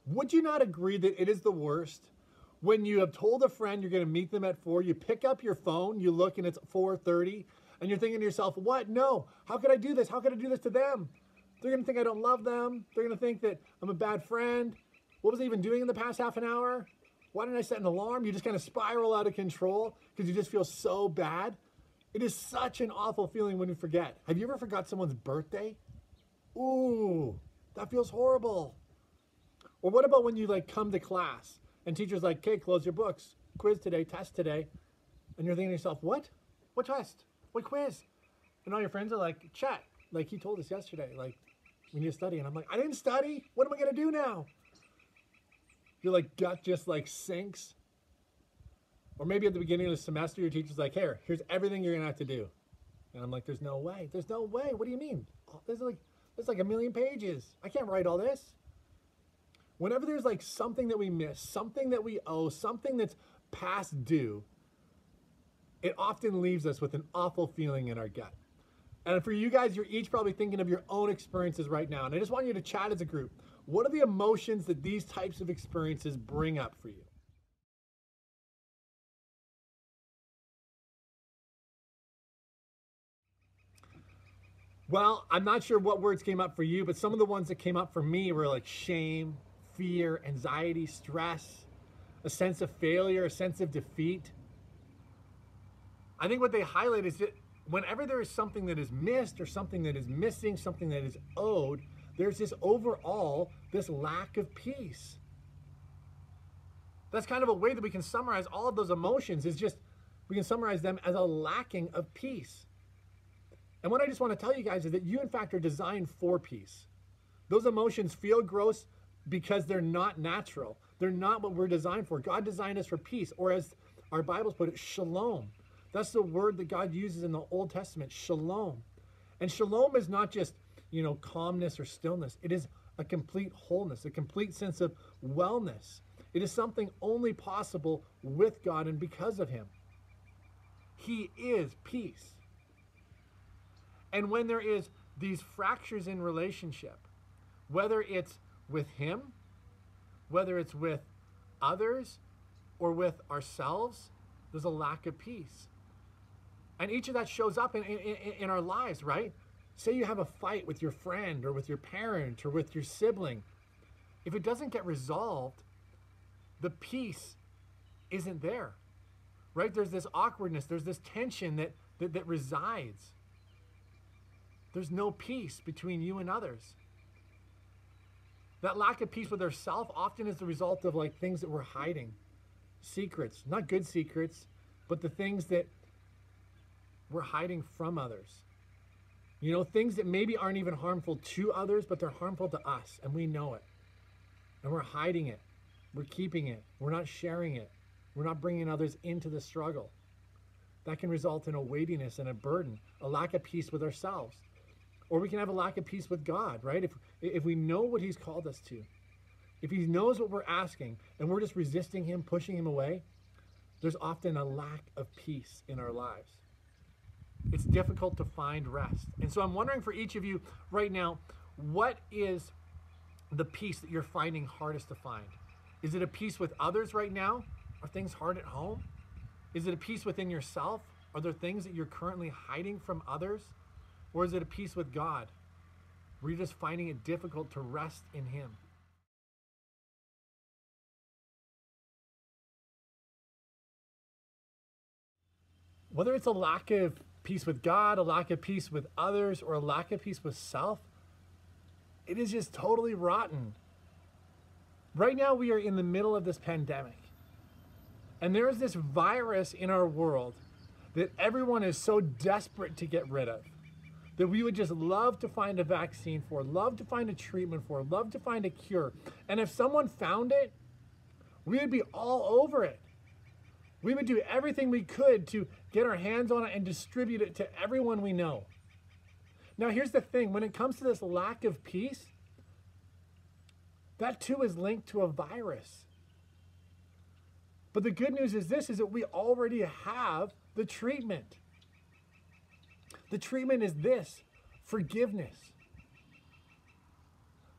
Would you not agree that it is the worst when you have told a friend you're going to meet them at 4, you pick up your phone, you look and it's 4:30, and you're thinking to yourself, what? No, how could I do this? How could I do this to them? They're going to think I don't love them. They're going to think that I'm a bad friend. What was I even doing in the past half an hour? Why didn't I set an alarm? You just kind of spiral out of control because you just feel so bad. It is such an awful feeling when you forget. Have you ever forgot someone's birthday? Ooh, that feels horrible. Or what about when you like come to class and teacher's like, okay, close your books. Quiz today, test today. And you're thinking to yourself, what? What test? What quiz? And all your friends are like, Chet, like he told us yesterday, like we need to study. And I'm like, I didn't study. What am I going to do now? Your like gut just like sinks. Or maybe at the beginning of the semester, your teacher's like, here's everything you're going to have to do. And I'm like, there's no way. There's no way. What do you mean? Oh, there's like a million pages. I can't write all this. Whenever there's like something that we miss, something that we owe, something that's past due, it often leaves us with an awful feeling in our gut. And for you guys, you're each probably thinking of your own experiences right now. And I just want you to chat as a group. What are the emotions that these types of experiences bring up for you? Well, I'm not sure what words came up for you, but some of the ones that came up for me were like shame, fear, anxiety, stress, a sense of failure, a sense of defeat. I think what they highlight is that whenever there is something that is missed or something that is missing, something that is owed, there's this overall, this lack of peace. That's kind of a way that we can summarize all of those emotions is just, we can summarize them as a lacking of peace. And what I just want to tell you guys is that you, in fact, are designed for peace. Those emotions feel gross because they're not natural. They're not what we're designed for. God designed us for peace, or as our Bibles put it, shalom. That's the word that God uses in the Old Testament, shalom. And shalom is not just, calmness or stillness. It is a complete wholeness, a complete sense of wellness. It is something only possible with God and because of him. He is peace. And when there is these fractures in relationship, whether it's with him, whether it's with others, or with ourselves, there's a lack of peace. And each of that shows up in our lives, right? Say you have a fight with your friend or with your parent or with your sibling. If it doesn't get resolved, the peace isn't there, right? There's this awkwardness, there's this tension that resides. There's no peace between you and others. That lack of peace with ourselves often is the result of like things that we're hiding. Secrets, not good secrets, but the things that we're hiding from others. Things that maybe aren't even harmful to others, but they're harmful to us, and we know it. And we're hiding it. We're keeping it. We're not sharing it. We're not bringing others into the struggle. That can result in a weightiness and a burden, a lack of peace with ourselves. Or we can have a lack of peace with God, right? If we know what he's called us to, if he knows what we're asking and we're just resisting him, pushing him away, there's often a lack of peace in our lives. It's difficult to find rest. And so I'm wondering for each of you right now, what is the peace that you're finding hardest to find? Is it a peace with others right now? Are things hard at home? Is it a peace within yourself? Are there things that you're currently hiding from others? Or is it a peace with God, where you're just finding it difficult to rest in him? Whether it's a lack of peace with God, a lack of peace with others, or a lack of peace with self, it is just totally rotten. Right now, we are in the middle of this pandemic. And there is this virus in our world that everyone is so desperate to get rid of, that we would just love to find a vaccine for, love to find a treatment for, love to find a cure. And if someone found it, we would be all over it. We would do everything we could to get our hands on it and distribute it to everyone we know. Now, here's the thing. When it comes to this lack of peace, that too is linked to a virus. But the good news is this, is that we already have the treatment. The treatment is this, forgiveness.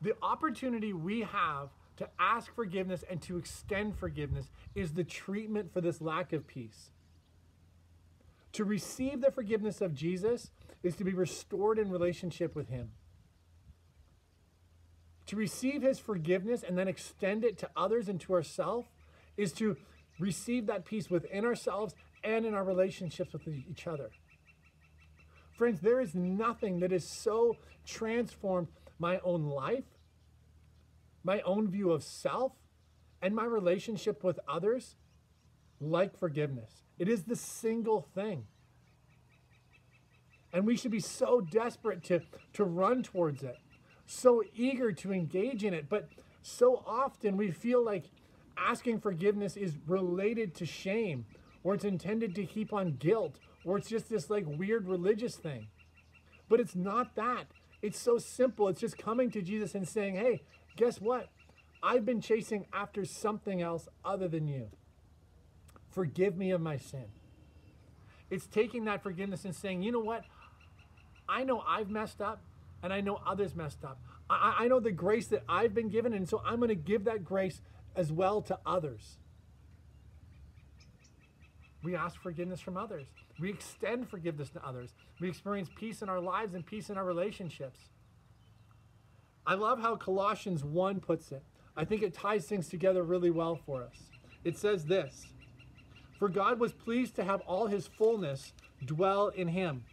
The opportunity we have To ask forgiveness and to extend forgiveness is the treatment for this lack of peace. To receive the forgiveness of Jesus is to be restored in relationship with him. To receive his forgiveness and then extend it to others and to ourselves is to receive that peace within ourselves and in our relationships with each other. Friends, there is nothing that has so transformed my own life, my own view of self, and my relationship with others like forgiveness. It is the single thing. And we should be so desperate to run towards it, so eager to engage in it. But so often we feel like asking forgiveness is related to shame, or it's intended to keep on guilt, or it's just this like weird religious thing. But it's not that. It's so simple. It's just coming to Jesus and saying, hey, guess what? I've been chasing after something else other than you. Forgive me of my sin. It's taking that forgiveness and saying, you know what? I know I've messed up, and I know others messed up. I know the grace that I've been given, and so I'm going to give that grace as well to others. We ask forgiveness from others. We extend forgiveness to others. We experience peace in our lives and peace in our relationships. I love how Colossians 1 puts it. I think it ties things together really well for us. It says this: "For God was pleased to have all his fullness dwell in him,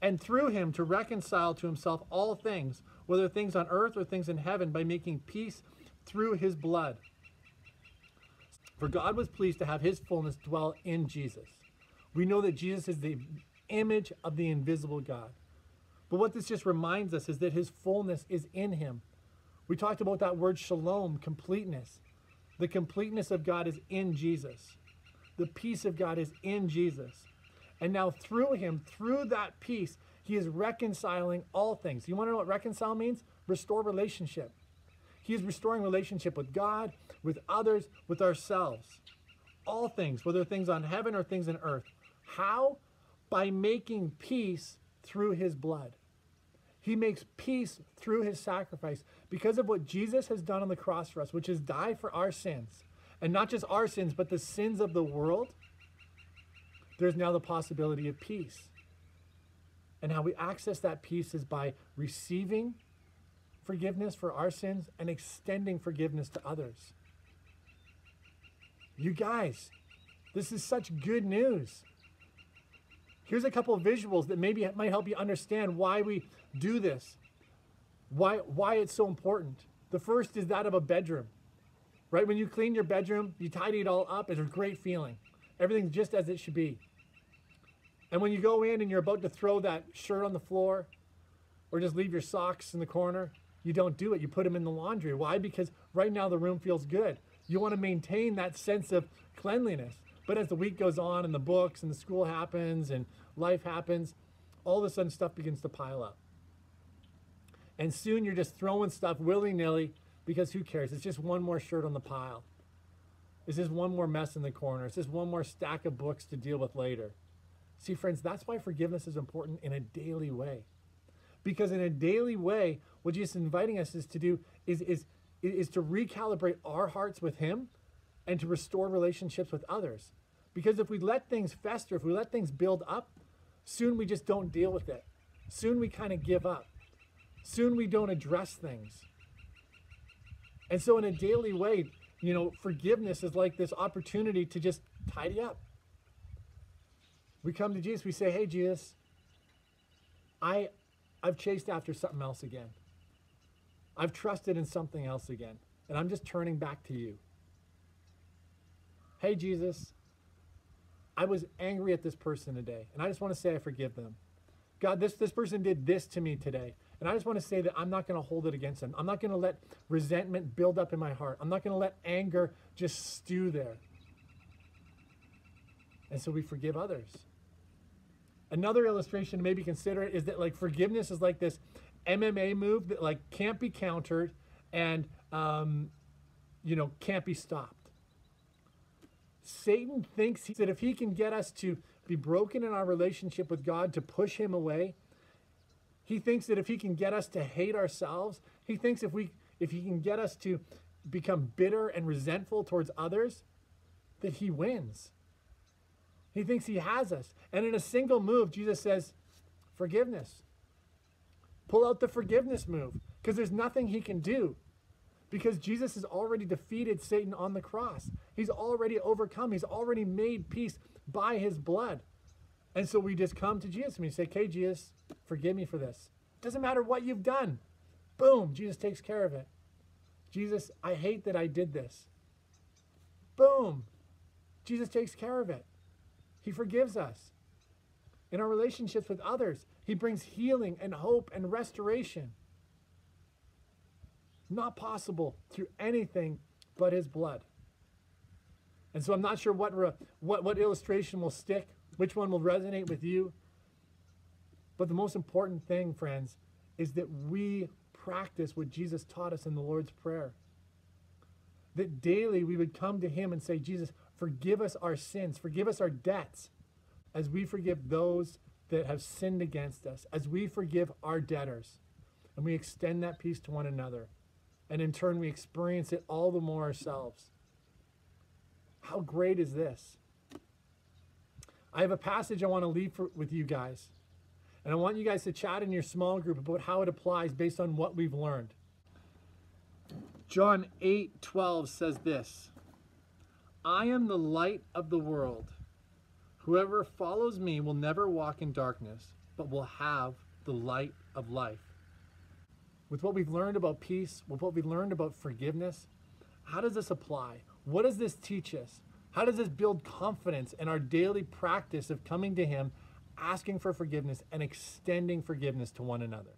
and through him to reconcile to himself all things, whether things on earth or things in heaven, by making peace through his blood." For God was pleased to have his fullness dwell in Jesus. We know that Jesus is the image of the invisible God. But what this just reminds us is that his fullness is in him. We talked about that word shalom, completeness. The completeness of God is in Jesus. The peace of God is in Jesus. And now through him, through that peace, he is reconciling all things. You want to know what reconcile means? Restore relationship. He is restoring relationship with God, with others, with ourselves. All things, whether things on heaven or things on earth. How? By making peace through his blood. He makes peace through his sacrifice because of what Jesus has done on the cross for us, which is die for our sins. And not just our sins, but the sins of the world. There's now the possibility of peace. And how we access that peace is by receiving forgiveness for our sins and extending forgiveness to others. You guys, this is such good news. Here's a couple of visuals that maybe might help you understand why we do this, why it's so important. The first is that of a bedroom, right? When you clean your bedroom, you tidy it all up, it's a great feeling. Everything's just as it should be. And when you go in and you're about to throw that shirt on the floor or just leave your socks in the corner, you don't do it. You put them in the laundry. Why? Because right now the room feels good. You want to maintain that sense of cleanliness. But as the week goes on and the books and the school happens and life happens, all of a sudden stuff begins to pile up. And soon you're just throwing stuff willy-nilly because who cares? It's just one more shirt on the pile. It's just one more mess in the corner. It's just one more stack of books to deal with later. See, friends, that's why forgiveness is important in a daily way. Because in a daily way, what Jesus is inviting us is to do is to recalibrate our hearts with him and to restore relationships with others. Because if we let things fester, if we let things build up, soon we just don't deal with it. Soon we kind of give up. Soon we don't address things. And so in a daily way, forgiveness is like this opportunity to just tidy up. We come to Jesus, we say, hey, Jesus, I've chased after something else again. I've trusted in something else again, and I'm just turning back to you. Hey, Jesus, I was angry at this person today, and I just want to say I forgive them. God, this person did this to me today, and I just want to say that I'm not going to hold it against them. I'm not going to let resentment build up in my heart. I'm not going to let anger just stew there. And so we forgive others. Another illustration to maybe consider is that forgiveness is like this MMA move that can't be countered and can't be stopped. Satan thinks that if he can get us to be broken in our relationship with God, to push him away, he thinks that if he can get us to hate ourselves, he thinks if he can get us to become bitter and resentful towards others, that he wins. He thinks he has us. And in a single move, Jesus says, forgiveness. Pull out the forgiveness move, because there's nothing he can do. Because Jesus has already defeated Satan on the cross. He's already overcome. He's already made peace by his blood. And so we just come to Jesus and we say, okay, Jesus, forgive me for this. Doesn't matter what you've done. Boom, Jesus takes care of it. Jesus, I hate that I did this. Boom, Jesus takes care of it. He forgives us. In our relationships with others, he brings healing and hope and restoration. Not possible through anything but his blood. And so I'm not sure what illustration will stick, which one will resonate with you. But the most important thing, friends, is that we practice what Jesus taught us in the Lord's Prayer. That daily we would come to him and say, Jesus, forgive us our sins, forgive us our debts, as we forgive those that have sinned against us, as we forgive our debtors. And we extend that peace to one another. And in turn, we experience it all the more ourselves. How great is this? I have a passage I want to leave with you guys. And I want you guys to chat in your small group about how it applies based on what we've learned. John 8:12 says this, I am the light of the world. Whoever follows me will never walk in darkness, but will have the light of life. With what we've learned about peace, with what we've learned about forgiveness, how does this apply? What does this teach us? How does this build confidence in our daily practice of coming to him, asking for forgiveness, and extending forgiveness to one another?